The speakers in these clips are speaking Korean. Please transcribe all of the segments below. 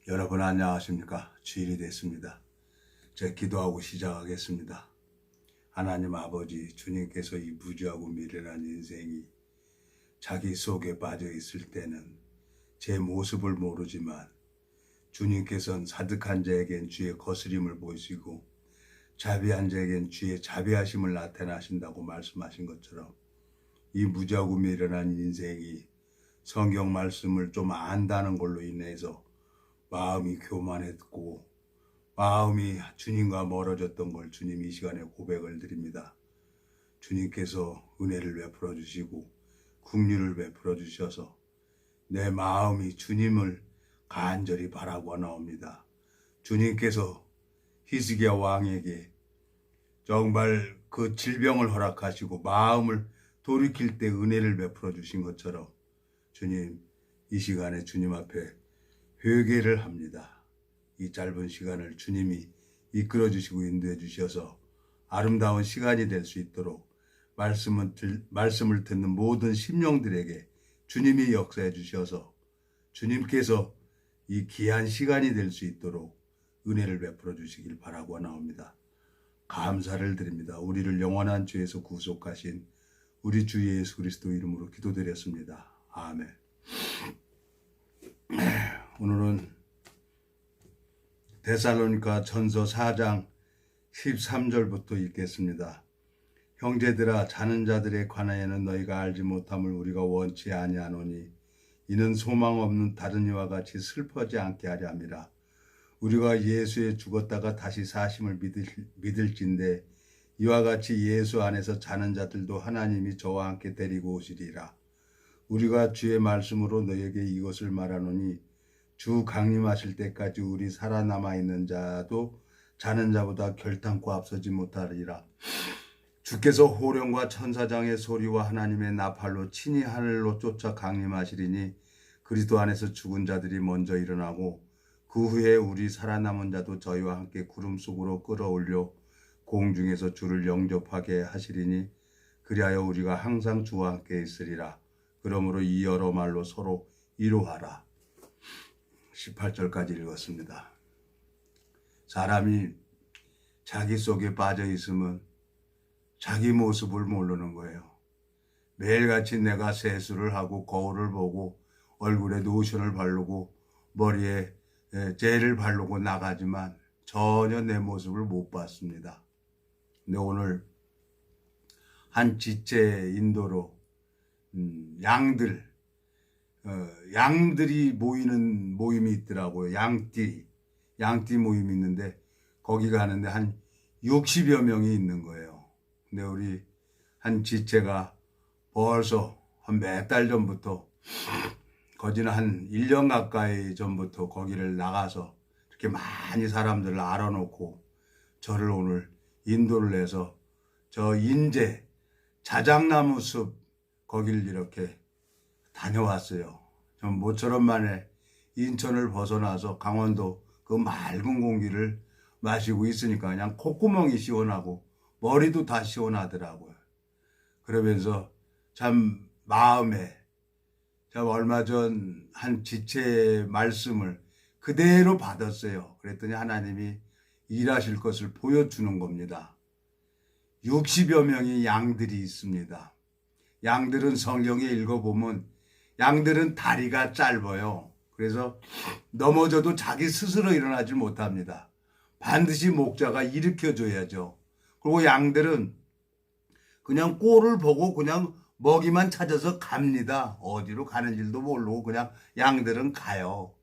여러분 안녕하십니까? 주일이 됐습니다. 제가 기도하고 시작하겠습니다. 하나님 아버지, 주님께서 이 무지하고 미련한 인생이 자기 속에 빠져 있을 때는 제 모습을 모르지만 주님께서는 사득한 자에겐 주의 거스림을 보이시고 자비한 자에겐 주의 자비하심을 나타나신다고 말씀하신 것처럼 이 무지하고 미련한 인생이 성경 말씀을 좀 안다는 걸로 인해서 마음이 교만했고 마음이 주님과 멀어졌던 걸 주님 이 시간에 고백을 드립니다. 주님께서 은혜를 베풀어 주시고 긍휼을 베풀어 주셔서 내 마음이 주님을 간절히 바라고 나옵니다. 주님께서 히스기야 왕에게 정말 그 질병을 허락하시고 마음을 돌이킬 때 은혜를 베풀어 주신 것처럼 주님 이 시간에 주님 앞에 회개를 합니다. 이 짧은 시간을 주님이 이끌어 주시고 인도해 주셔서 아름다운 시간이 될 수 있도록 말씀을 듣는 모든 심령들에게 주님이 역사해 주셔서 주님께서 이 귀한 시간이 될 수 있도록 은혜를 베풀어 주시길 바라고 나옵니다. 감사를 드립니다. 우리를 영원한 죄에서 구속하신 우리 주 예수 그리스도 이름으로 기도드렸습니다. 아멘. 오늘은 데살로니가 전서 4장 13절부터 읽겠습니다. 형제들아, 자는 자들에 관하여는 너희가 알지 못함을 우리가 원치 아니하노니 이는 소망 없는 다른 이와 같이 슬퍼하지 않게 하려 함이라. 우리가 예수에 죽었다가 다시 사심을 믿을진대 이와 같이 예수 안에서 자는 자들도 하나님이 저와 함께 데리고 오시리라. 우리가 주의 말씀으로 너희에게 이것을 말하노니 주 강림하실 때까지 우리 살아남아 있는 자도 자는 자보다 결탄코 앞서지 못하리라. 주께서 호령과 천사장의 소리와 하나님의 나팔로 친히 하늘로 쫓아 강림하시리니 그리스도 안에서 죽은 자들이 먼저 일어나고 그 후에 우리 살아남은 자도 저희와 함께 구름 속으로 끌어올려 공중에서 주를 영접하게 하시리니 그리하여 우리가 항상 주와 함께 있으리라. 그러므로 이 여러 말로 서로 위로하라. 18절까지 읽었습니다. 사람이 자기 속에 빠져 있으면 자기 모습을 모르는 거예요. 매일같이 내가 세수를 하고 거울을 보고 얼굴에 로션을 바르고 머리에 젤을 바르고 나가지만 전혀 내 모습을 못 봤습니다. 근데 오늘 한 지체 인도로 양들이 모이는 모임이 있더라고요. 양띠 모임이 있는데 거기 가는데 한 60여 명이 있는 거예요. 근데 우리 한 지체가 벌써 한 몇 달 전부터 거기는 한 1년 가까이 전부터 거기를 나가서 이렇게 많이 사람들을 알아놓고 저를 오늘 인도를 해서 저 인제 자작나무 숲 거기를 이렇게 다녀왔어요. 좀 모처럼 만에 인천을 벗어나서 강원도 그 맑은 공기를 마시고 있으니까 그냥 콧구멍이 시원하고 머리도 다 시원하더라고요. 그러면서 참 마음에 참 얼마 전 한 지체의 말씀을 그대로 받았어요. 그랬더니 하나님이 일하실 것을 보여주는 겁니다. 60여 명의 양들이 있습니다. 양들은 성경에 읽어보면 양들은 다리가 짧아요. 그래서 넘어져도 자기 스스로 일어나지 못합니다. 반드시 목자가 일으켜줘야죠. 그리고 양들은 그냥 꼴을 보고 그냥 먹이만 찾아서 갑니다. 어디로 가는 줄도 모르고 그냥 양들은 가요.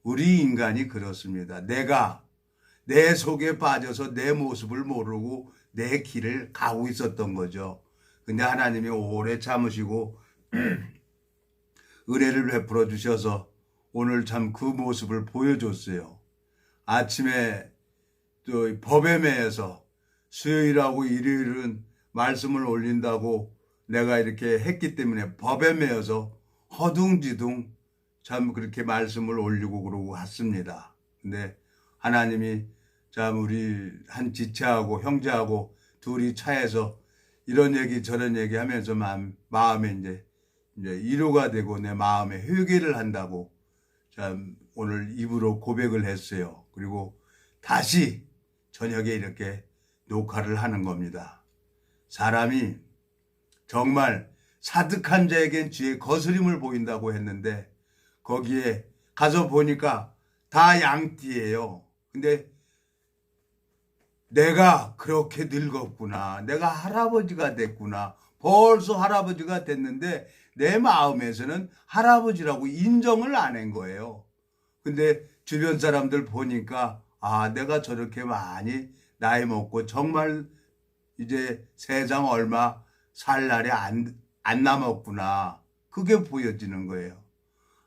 우리 인간이 그렇습니다. 내가 내 속에 빠져서 내 모습을 모르고 내 길을 가고 있었던 거죠. 근데 하나님이 오래 참으시고 은혜를 베풀어 주셔서 오늘 참 그 모습을 보여줬어요. 아침에 또 법에 매여서 수요일하고 일요일은 말씀을 올린다고 내가 이렇게 했기 때문에 법에 매여서 허둥지둥 참 그렇게 말씀을 올리고 그러고 갔습니다. 근데 하나님이 참 우리 한 지체하고 형제하고 둘이 차에서 이런 얘기 저런 얘기 하면서 마음에 이제 위로가 되고 내 마음에 회개를 한다고 참 오늘 입으로 고백을 했어요. 그리고 다시 저녁에 이렇게 녹화를 하는 겁니다. 사람이 정말 사득한 자에겐 주의 거스림을 보인다고 했는데 거기에 가서 보니까 다 양띠예요. 근데 내가 그렇게 늙었구나. 내가 할아버지가 됐구나. 벌써 할아버지가 됐는데 내 마음에서는 할아버지라고 인정을 안 한 거예요. 근데 주변 사람들 보니까 아, 내가 저렇게 많이 나이 먹고 정말 이제 세상 얼마 살 날이 안 남았구나. 그게 보여지는 거예요.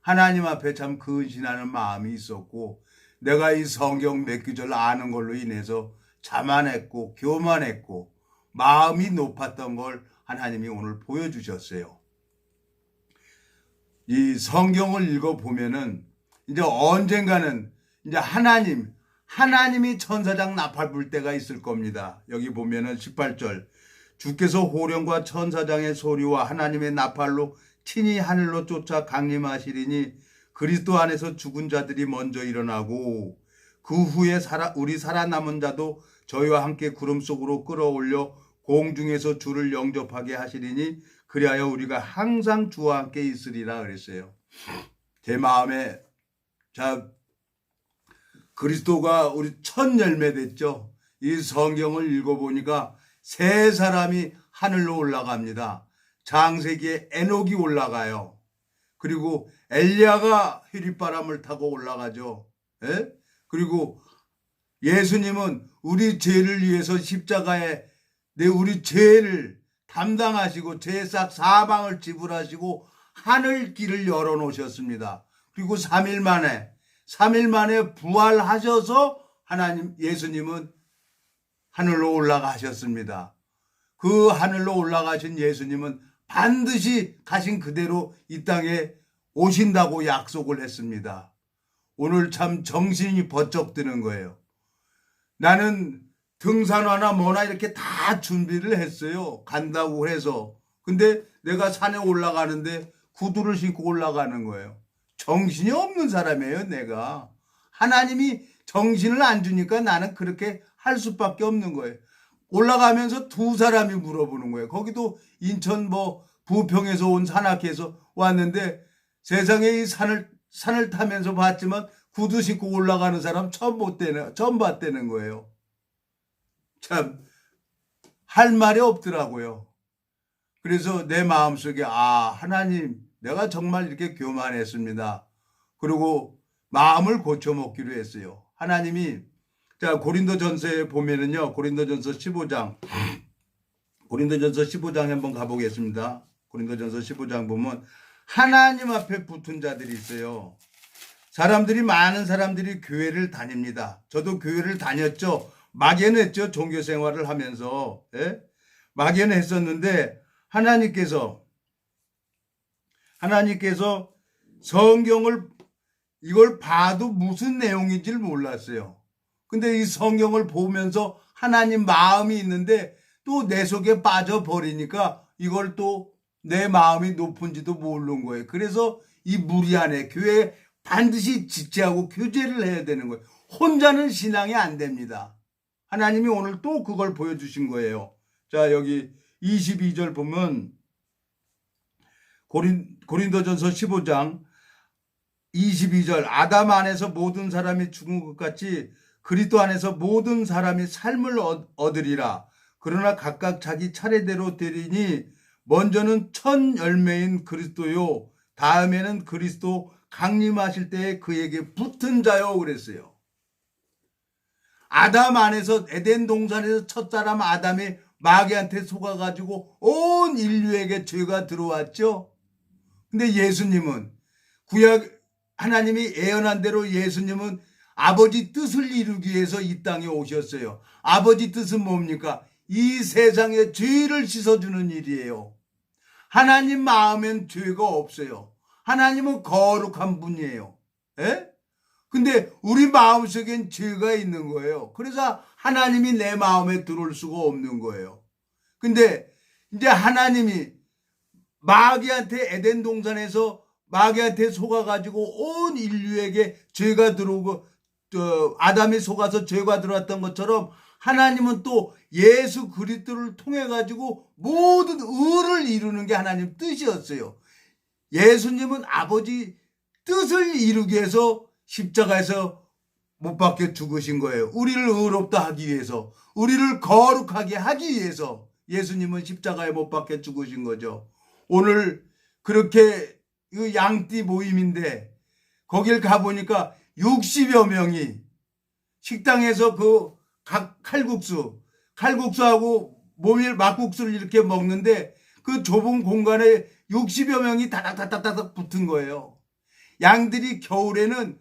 하나님 앞에 참 근신하는 마음이 있었고 내가 이 성경 몇 구절 아는 걸로 인해서 자만했고 교만했고 마음이 높았던 걸 하나님이 오늘 보여주셨어요. 이 성경을 읽어보면은 이제 언젠가는 이제 하나님이 천사장 나팔 불 때가 있을 겁니다. 여기 보면은 18절 주께서 호령과 천사장의 소리와 하나님의 나팔로 친히 하늘로 쫓아 강림하시리니 그리스도 안에서 죽은 자들이 먼저 일어나고 그 후에 우리 살아남은 자도 저희와 함께 구름 속으로 끌어올려 공중에서 주를 영접하게 하시리니 그리하여 우리가 항상 주와 함께 있으리라 그랬어요. 제 마음에 자 그리스도가 우리 첫 열매 됐죠. 이 성경을 읽어보니까 세 사람이 하늘로 올라갑니다. 창세기에 에녹이 올라가요. 그리고 엘리야가 휘릿바람을 타고 올라가죠. 예? 그리고 예수님은 우리 죄를 위해서 십자가에 우리 죄를 담당하시고 죄싹 사방을 지불하시고 하늘 길을 열어놓으셨습니다. 그리고 3일 만에 부활하셔서 예수님은 하늘로 올라가셨습니다. 그 하늘로 올라가신 예수님은 반드시 가신 그대로 이 땅에 오신다고 약속을 했습니다. 오늘 참 정신이 번쩍 드는 거예요. 나는 등산화나 뭐나 이렇게 다 준비를 했어요. 간다고 해서. 근데 내가 산에 올라가는데 구두를 신고 올라가는 거예요. 정신이 없는 사람이에요, 내가. 하나님이 정신을 안 주니까 나는 그렇게 할 수밖에 없는 거예요. 올라가면서 두 사람이 물어보는 거예요. 거기도 인천 부평에서 온 산악회에서 왔는데 세상에 이 산을 타면서 봤지만 구두 신고 올라가는 사람 처음 봤다는 거예요. 참, 할 말이 없더라고요. 그래서 내 마음속에 하나님, 내가 정말 이렇게 교만했습니다. 그리고 마음을 고쳐먹기로 했어요. 하나님이 자 고린도전서에 보면은요. 고린도전서 15장 한번 가보겠습니다. 고린도전서 15장 보면 하나님 앞에 붙은 자들이 있어요. 많은 사람들이 교회를 다닙니다. 저도 교회를 다녔죠. 막연했죠. 종교 생활을 하면서. 예? 막연했었는데 하나님께서 성경을 이걸 봐도 무슨 내용인지를 몰랐어요. 근데 이 성경을 보면서 하나님 마음이 있는데 또 내 속에 빠져버리니까 이걸 또 내 마음이 높은지도 모르는 거예요. 그래서 이 무리 안에 교회에 반드시 지체하고 교제를 해야 되는 거예요. 혼자는 신앙이 안 됩니다. 하나님이 오늘 또 그걸 보여주신 거예요. 자, 여기 22절 보면 고린도전서 15장 22절 아담 안에서 모든 사람이 죽은 것 같이 그리스도 안에서 모든 사람이 삶을 얻으리라. 그러나 각각 자기 차례대로 되리니 먼저는 첫 열매인 그리스도요. 다음에는 그리스도 강림하실 때에 그에게 붙은 자요 그랬어요. 아담 안에서 에덴 동산에서 첫사람 아담이 마귀한테 속아가지고 온 인류에게 죄가 들어왔죠. 근데 예수님은 하나님이 예언한 대로 예수님은 아버지 뜻을 이루기 위해서 이 땅에 오셨어요. 아버지 뜻은 뭡니까? 이 세상의 죄를 씻어주는 일이에요. 하나님 마음엔 죄가 없어요. 하나님은 거룩한 분이에요. 에? 근데 우리 마음속엔 죄가 있는 거예요. 그래서 하나님이 내 마음에 들어올 수가 없는 거예요. 근데 이제 하나님이 마귀한테 에덴 동산에서 마귀한테 속아가지고 온 인류에게 죄가 들어오고 아담이 속아서 죄가 들어왔던 것처럼 하나님은 또 예수 그리스도를 통해 가지고 모든 의를 이루는 게 하나님 뜻이었어요. 예수님은 아버지 뜻을 이루기 위해서 십자가에서 못 박혀 죽으신 거예요. 우리를 의롭다 하기 위해서, 우리를 거룩하게 하기 위해서 예수님은 십자가에 못 박혀 죽으신 거죠. 오늘 그렇게 양띠 모임인데 거길 가보니까 60여 명이 식당에서 그 칼국수하고 모밀 막국수를 이렇게 먹는데 그 좁은 공간에 60여 명이 다닥다닥다닥 붙은 거예요. 양들이 겨울에는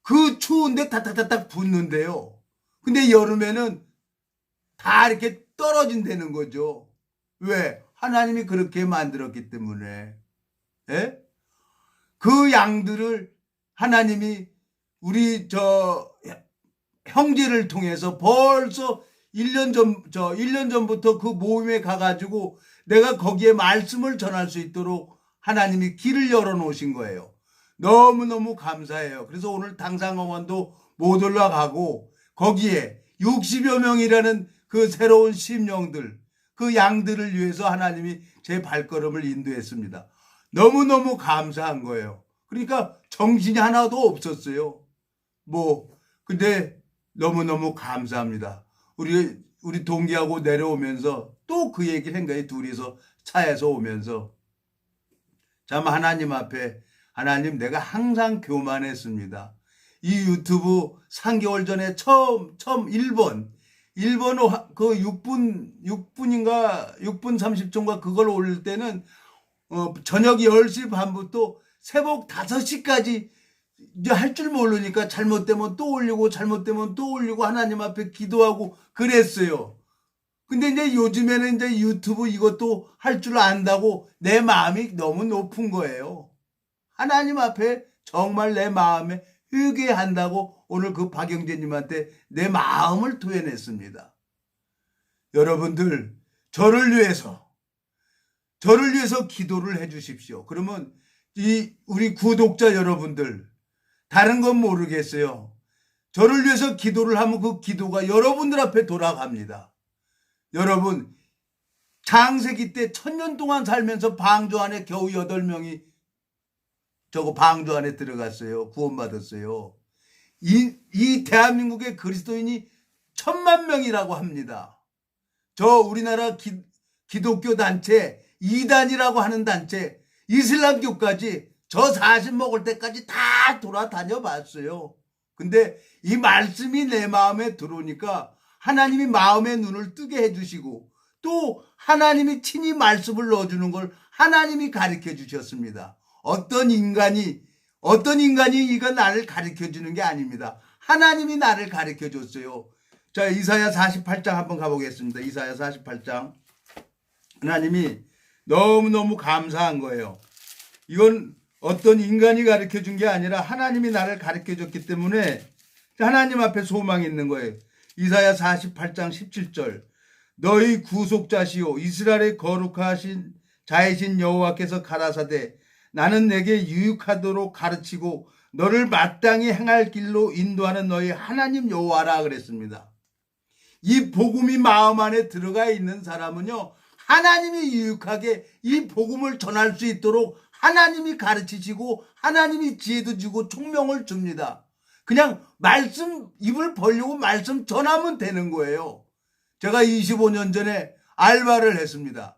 그 추운데 다닥다닥 붙는데요. 근데 여름에는 다 이렇게 떨어진다는 거죠. 왜? 하나님이 그렇게 만들었기 때문에. 예? 그 양들을 하나님이 우리 형제를 통해서 벌써 1년 전부터 그 모임에 가가지고 내가 거기에 말씀을 전할 수 있도록 하나님이 길을 열어 놓으신 거예요. 너무너무 감사해요. 그래서 오늘 당상공원도 못 올라가고 거기에 60여 명이라는 그 새로운 심령들, 그 양들을 위해서 하나님이 제 발걸음을 인도했습니다. 너무너무 감사한 거예요. 그러니까 정신이 하나도 없었어요. 근데 너무너무 감사합니다. 우리 동기하고 내려오면서 또 그 얘기를 한 거예요. 둘이서 차에서 오면서. 참 하나님 앞에, 하나님 내가 항상 교만했습니다. 이 유튜브 3개월 전에 처음 1번 그 6분인가 6분 30초인가 그걸 올릴 때는 저녁 10시 반부터 새벽 5시까지 이제 할 줄 모르니까 잘못되면 또 올리고 잘못되면 또 올리고 하나님 앞에 기도하고 그랬어요. 근데 이제 요즘에는 이제 유튜브 이것도 할 줄 안다고 내 마음이 너무 높은 거예요. 하나님 앞에 정말 내 마음에 회개한다고 오늘 그 박영재님한테 내 마음을 토해냈습니다. 여러분들 저를 위해서 기도를 해 주십시오. 그러면 우리 구독자 여러분들 다른 건 모르겠어요. 저를 위해서 기도를 하면 그 기도가 여러분들 앞에 돌아갑니다. 여러분 창세기 때 1000년 동안 살면서 방주 안에 겨우 8명이 방주 안에 들어갔어요. 구원받았어요. 이 대한민국의 그리스도인이 1000만 명이라고 합니다. 우리나라 기독교 단체 이단이라고 하는 단체 이슬람교까지 40 먹을 때까지 다 돌아다녀 봤어요. 근데 이 말씀이 내 마음에 들어오니까 하나님이 마음의 눈을 뜨게 해주시고 또 하나님이 친히 말씀을 넣어주는 걸 하나님이 가르쳐 주셨습니다. 어떤 인간이 이거 나를 가르쳐 주는 게 아닙니다. 하나님이 나를 가르쳐 줬어요. 자, 이사야 48장 한번 가보겠습니다. 이사야 48장. 하나님이 너무너무 감사한 거예요. 이건 어떤 인간이 가르쳐 준 게 아니라 하나님이 나를 가르쳐 줬기 때문에 하나님 앞에 소망이 있는 거예요. 이사야 48장 17절. 너희 구속자시오 이스라엘의 거룩하신 자이신 여호와께서 가라사대 나는 내게 유익하도록 가르치고 너를 마땅히 행할 길로 인도하는 너희 하나님 여호와라 그랬습니다. 이 복음이 마음 안에 들어가 있는 사람은요 하나님이 유익하게 이 복음을 전할 수 있도록 하나님이 가르치시고 하나님이 지혜도 주고 총명을 줍니다. 그냥 말씀 입을 벌리고 말씀 전하면 되는 거예요. 제가 25년 전에 알바를 했습니다.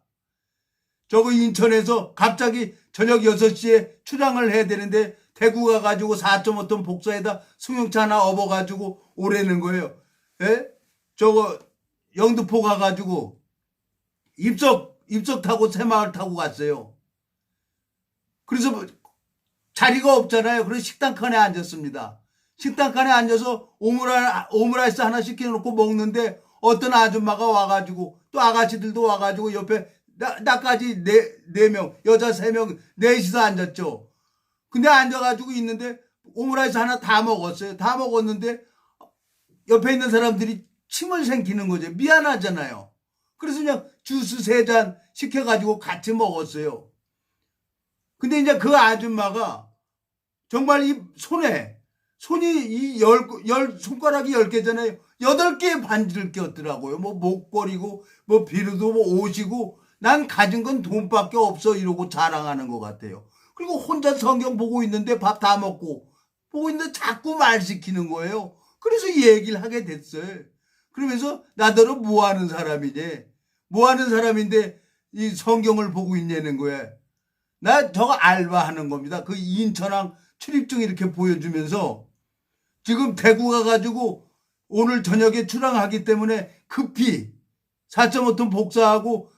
인천에서 갑자기 저녁 6시에 출항을 해야 되는데 대구 가가지고 4.5톤 복사에다 승용차 하나 업어가지고 오라는 거예요. 예? 영등포 가가지고 입석 타고 새마을 타고 갔어요. 그래서 자리가 없잖아요. 그래서 식당칸에 앉았습니다. 식당칸에 앉아서 오므라이스 하나 시켜놓고 먹는데 어떤 아줌마가 와가지고 또 아가씨들도 와가지고 옆에 나까지 네 명, 여자 3명, 넷이서 앉았죠. 근데 앉아가지고 있는데 오므라이스 하나 다 먹었어요. 다 먹었는데 옆에 있는 사람들이 침을 생기는 거죠. 미안하잖아요. 그래서 그냥 주스 3잔 시켜가지고 같이 먹었어요. 근데 이제 그 아줌마가 정말 이 손이 이 손가락이 10개잖아요. 8개의 반지를 꼈더라고요. 뭐 목걸이고, 뭐 비루도 뭐 옷이고, 난 가진 건 돈밖에 없어. 이러고 자랑하는 것 같아요. 그리고 혼자 성경 보고 있는데 밥 다 먹고, 보고 있는데 자꾸 말 시키는 거예요. 그래서 이 얘기를 하게 됐어요. 그러면서 나더러 뭐 하는 사람이냐? 뭐 하는 사람인데 이 성경을 보고 있냐는 거야. 나 저거 알바하는 겁니다. 그 인천항 출입증 이렇게 보여주면서 지금 대구 가가지고 오늘 저녁에 출항하기 때문에 급히 4.5톤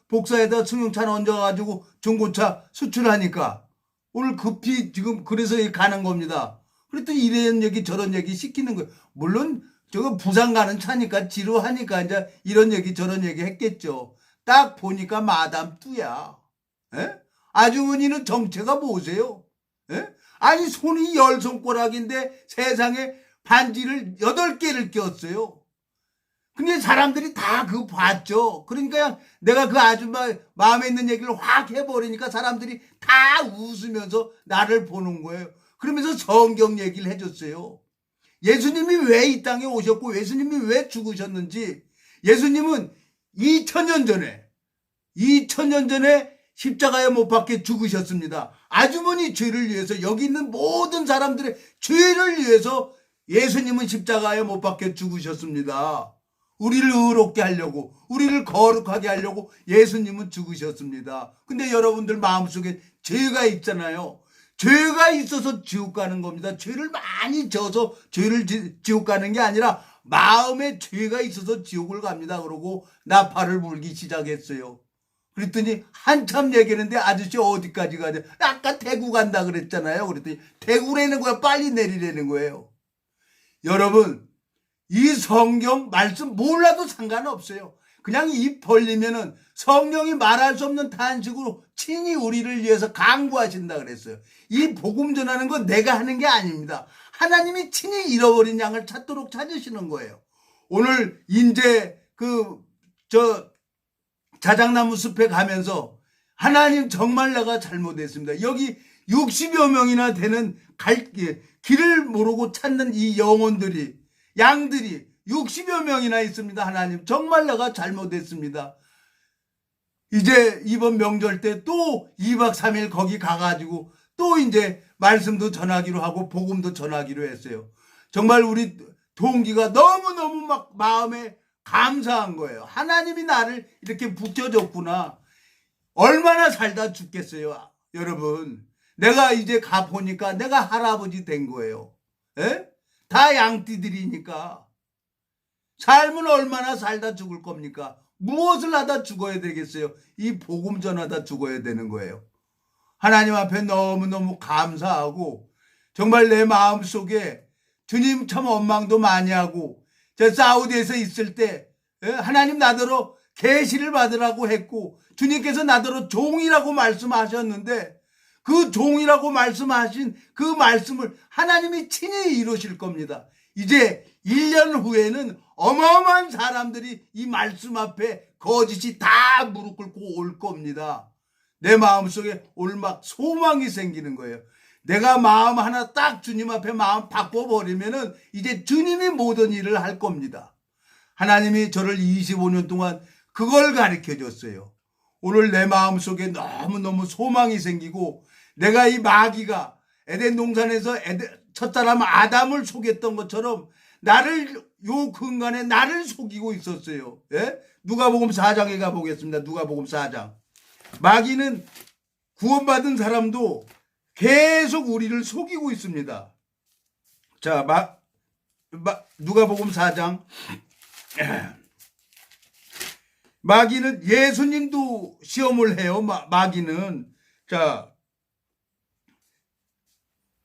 복사에다 승용차 얹어가지고 중고차 수출하니까 오늘 급히 지금 그래서 가는 겁니다. 그랬더니 이런 얘기 저런 얘기 시키는 거예요. 물론 저거 부산 가는 차니까 지루하니까 이제 이런 얘기 저런 얘기 했겠죠. 딱 보니까 마담 뚜야. 에? 아주머니는 정체가 뭐세요? 에? 아니 손이 10손가락인데 세상에 반지를 8개를 꼈어요. 근데 사람들이 다 그거 봤죠. 그러니까 내가 그 아줌마 마음에 있는 얘기를 확 해버리니까 사람들이 다 웃으면서 나를 보는 거예요. 그러면서 성경 얘기를 해줬어요. 예수님이 왜 이 땅에 오셨고 예수님이 왜 죽으셨는지. 예수님은 2000년 전에 십자가에 못 박혀 죽으셨습니다. 아주머니 죄를 위해서, 여기 있는 모든 사람들의 죄를 위해서 예수님은 십자가에 못 박혀 죽으셨습니다. 우리를 의롭게 하려고, 우리를 거룩하게 하려고 예수님은 죽으셨습니다. 근데 여러분들 마음속에 죄가 있잖아요. 죄가 있어서 지옥 가는 겁니다. 죄를 많이 져서 죄를 지옥 가는 게 아니라 마음에 죄가 있어서 지옥을 갑니다. 그러고 나팔을 불기 시작했어요. 그랬더니 한참 얘기했는데 아저씨 어디까지 가냐? 아까 대구 간다 그랬잖아요. 그랬더니 대구라는 거야. 빨리 내리라는 거예요. 여러분, 이 성경 말씀 몰라도 상관없어요. 그냥 입 벌리면은 성령이 말할 수 없는 탄식으로 친히 우리를 위해서 강구하신다 그랬어요. 이 복음 전하는 건 내가 하는 게 아닙니다. 하나님이 친히 잃어버린 양을 찾도록 찾으시는 거예요. 오늘 인제 자작나무 숲에 가면서 하나님 정말 내가 잘못했습니다. 여기 60여 명이나 되는 길을 모르고 찾는 이 영혼들이, 양들이 60여 명이나 있습니다. 하나님 정말 내가 잘못했습니다. 이제 이번 명절 때 또 2박 3일 거기 가가지고 또 이제 말씀도 전하기로 하고 복음도 전하기로 했어요. 정말 우리 동기가 너무너무 막 마음에 감사한 거예요. 하나님이 나를 이렇게 붙여줬구나. 얼마나 살다 죽겠어요. 여러분, 내가 이제 가보니까 내가 할아버지 된 거예요. 에? 다 양띠들이니까. 삶은 얼마나 살다 죽을 겁니까? 무엇을 하다 죽어야 되겠어요? 이 복음 전하다 죽어야 되는 거예요. 하나님 앞에 너무너무 감사하고 정말 내 마음속에 주님 참 원망도 많이 하고, 저 사우디에서 있을 때 하나님 나더러 계시를 받으라고 했고 주님께서 나더러 종이라고 말씀하셨는데 그 종이라고 말씀하신 그 말씀을 하나님이 친히 이루실 겁니다. 이제 1년 후에는 어마어마한 사람들이 이 말씀 앞에 거짓이 다 무릎 꿇고 올 겁니다. 내 마음속에 오늘 막 소망이 생기는 거예요. 내가 마음 하나 딱 주님 앞에 마음 바꿔버리면은 이제 주님이 모든 일을 할 겁니다. 하나님이 저를 25년 동안 그걸 가르쳐 줬어요. 오늘 내 마음속에 너무너무 소망이 생기고, 내가 이 마귀가 에덴 동산에서 첫사람 아담을 속였던 것처럼 나를 요 근간에 나를 속이고 있었어요. 예? 누가복음 4장에 가보겠습니다. 누가복음 4장. 마귀는 구원받은 사람도 계속 우리를 속이고 있습니다. 자, 누가복음 4장. 마귀는, 예수님도 시험을 해요. 마귀는. 자,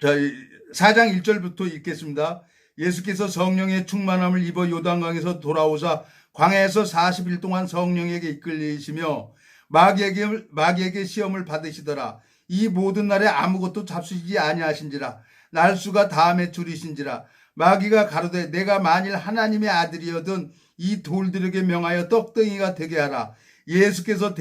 4장 1절부터 읽겠습니다. 예수께서 성령의 충만함을 입어 요단강에서 돌아오사 광야에서 40일 동안 성령에게 이끌리시며 마귀에게 시험을 받으시더라. 이 모든 날에 아무것도 잡수시지 아니하신지라. 날수가 다음에 줄이신지라. 마귀가 가로되 내가 만일 하나님의 아들이어든 이 돌들에게 명하여 떡덩이가 되게 하라. 예수께서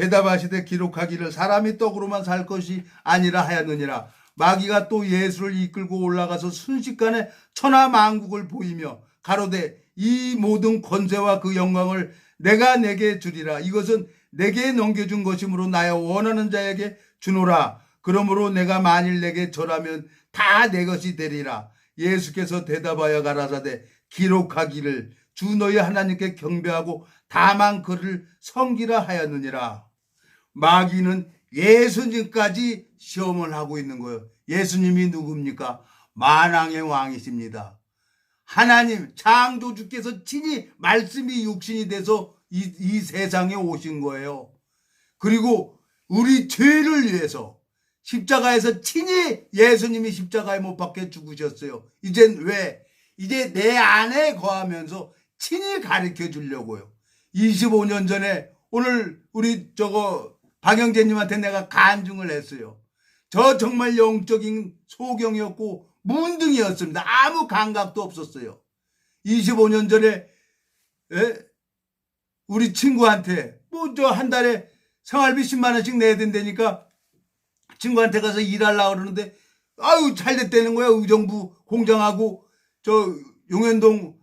대답하시되 기록하기를 사람이 떡으로만 살 것이 아니라 하였느니라. 마귀가 또 예수를 이끌고 올라가서 순식간에 천하만국을 보이며 가로되 이 모든 권세와 그 영광을 내가 내게 주리라. 이것은 내게 넘겨준 것이므로 나여 원하는 자에게 주노라. 그러므로 내가 만일 내게 절하면 다 내 것이 되리라. 예수께서 대답하여 가라사대 기록하기를 주 너희 하나님께 경배하고 다만 그를 섬기라 하였느니라. 마귀는 예수님까지 시험을 하고 있는 거예요. 예수님이 누굽니까? 만왕의 왕이십니다. 하나님 창조주께서 친히 말씀이 육신이 돼서 이 세상에 오신 거예요. 그리고 우리 죄를 위해서 십자가에서 친히 예수님이 십자가에 못 박혀 죽으셨어요. 이젠 왜? 이제 내 안에 거하면서 친히 가르쳐 주려고요. 25년 전에 오늘 우리 박영재님한테 내가 간증을 했어요. 저 정말 영적인 소경이었고 문둥이였습니다. 아무 감각도 없었어요. 25년 전에 우리 친구한테 한 달에 생활비 10만 원씩 내야 된다니까 친구한테 가서 일하려고 그러는데 아유 잘 됐다는 거야. 의정부 공장하고 용현동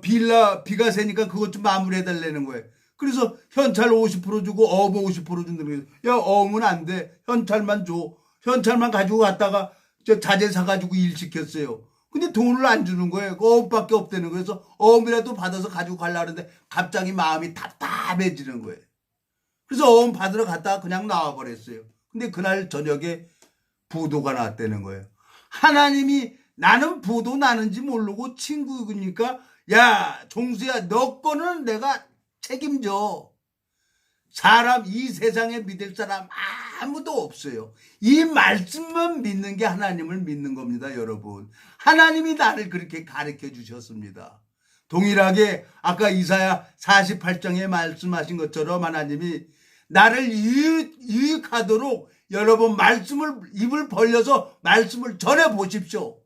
빌라 비가 새니까 그것 좀 마무리해달라는 거예요. 그래서 현찰 50% 주고 어음 50% 준다는 거예요. 야 어음은 안 돼. 현찰만 줘. 현찰만 가지고 갔다가 자재 사가지고 일 시켰어요. 근데 돈을 안 주는 거예요. 어음밖에 없다는 거예요. 그래서 어음이라도 받아서 가지고 가려고 하는데 갑자기 마음이 답답해지는 거예요. 그래서 어음 받으러 갔다가 그냥 나와버렸어요. 근데 그날 저녁에 부도가 났다는 거예요. 하나님이 나는 부도 나는지 모르고 친구니까 야 종수야 너 거는 내가 책임져. 이 세상에 믿을 사람 아무도 없어요. 이 말씀만 믿는 게 하나님을 믿는 겁니다, 여러분. 하나님이 나를 그렇게 가르쳐 주셨습니다. 동일하게 아까 이사야 48장에 말씀하신 것처럼 하나님이 나를 유익하도록 여러분 입을 벌려서 말씀을 전해 보십시오.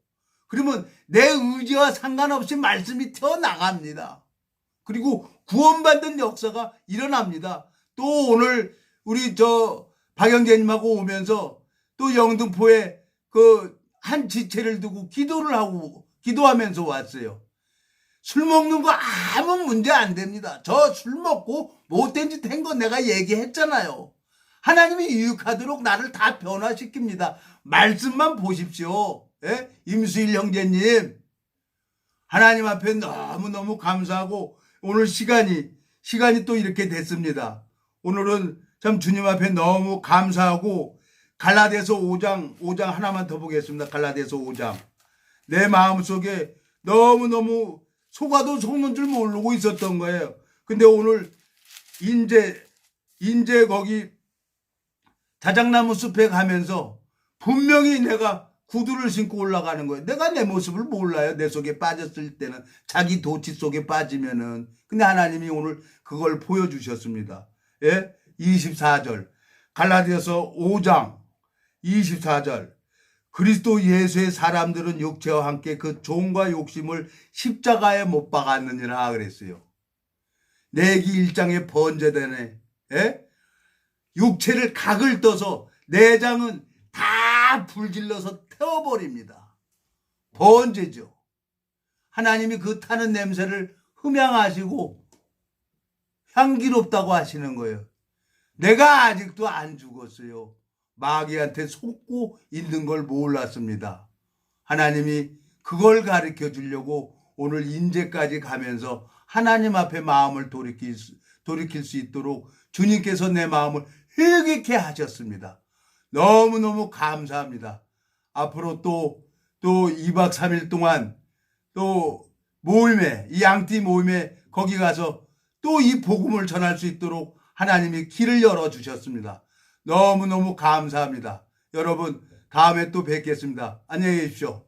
그러면 내 의지와 상관없이 말씀이 튀어나갑니다. 그리고 구원받는 역사가 일어납니다. 또 오늘 우리 박영재님하고 오면서 또 영등포에 한 지체를 두고 기도하면서 왔어요. 술 먹는 거 아무 문제 안 됩니다. 저 술 먹고 못된 짓 한 거 내가 얘기했잖아요. 하나님이 유익하도록 나를 다 변화시킵니다. 말씀만 보십시오. 예? 임수일 형제님 하나님 앞에 너무너무 감사하고 오늘 시간이 또 이렇게 됐습니다. 오늘은 참 주님 앞에 너무 감사하고 갈라디아서 5장 하나만 더 보겠습니다. 갈라디아서 5장. 내 마음속에 너무너무 속아도 속는 줄 모르고 있었던 거예요. 근데 오늘 인제 거기 자작나무 숲에 가면서 분명히 내가 구두를 신고 올라가는 거예요. 내가 내 모습을 몰라요. 내 속에 빠졌을 때는 자기 도치 속에 빠지면은. 근데 하나님이 오늘 그걸 보여주셨습니다. 예? 24절 갈라디아서 5장 24절 그리스도 예수의 사람들은 육체와 함께 그 종과 욕심을 십자가에 못 박았느니라 그랬어요. 내기 1장에 번제되네. 예? 육체를 각을 떠서 내장은 다 불질러서 태워버립니다. 번제죠. 하나님이 그 타는 냄새를 흠양하시고 향기롭다고 하시는 거예요. 내가 아직도 안 죽었어요. 마귀한테 속고 있는 걸 몰랐습니다. 하나님이 그걸 가르쳐 주려고 오늘 인제까지 가면서 하나님 앞에 마음을 돌이킬 수 있도록 주님께서 내 마음을 회개케 하셨습니다. 너무너무 감사합니다. 앞으로 또 2박 3일 동안 또 이 양띠 모임에 거기 가서 또 이 복음을 전할 수 있도록 하나님이 길을 열어주셨습니다. 너무너무 감사합니다. 여러분 다음에 또 뵙겠습니다. 안녕히 계십시오.